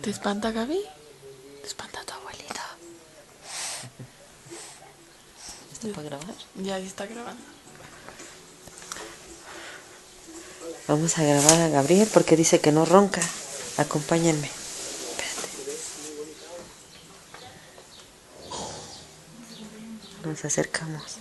¿Te espanta, Gaby? ¿Te espanta tu abuelita? ¿Esto para grabar? Ya está grabando. Vamos a grabar a Gabriel porque dice que no ronca. Acompáñenme. Espérate. Nos acercamos.